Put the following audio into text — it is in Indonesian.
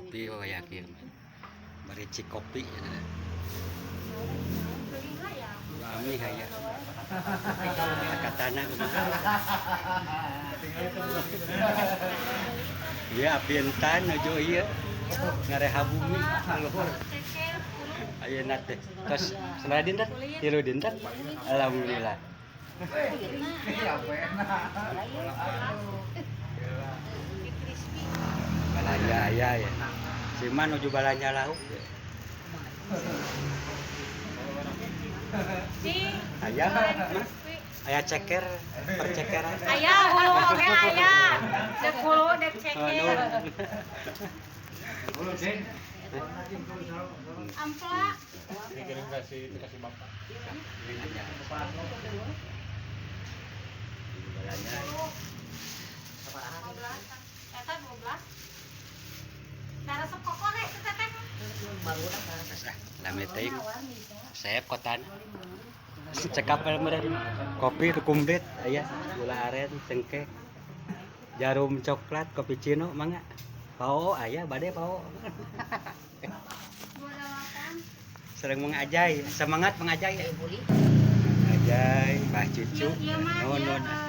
kopi yakin barici kopi kami kayak katana iya apientan aja iya ngareha bumi luhur ayo nate tos seladin dah tiru dinten alhamdulillah balanya ayah ya siman uju balanya lauk ayah ayah ceker percekeran ayah hulu oke ayah dek hulu dek ceker ampla dikasih bapak balanya 12 eta 12 darah sepokok rek teteh lame teuing saya kotan cekap meureun kopi tu kumbit aya gula aren cengkeh jarum coklat kopi cino mangga pao aya bade pao sering mengajai semangat mengajai ajai Mbah Cucu iya mah nun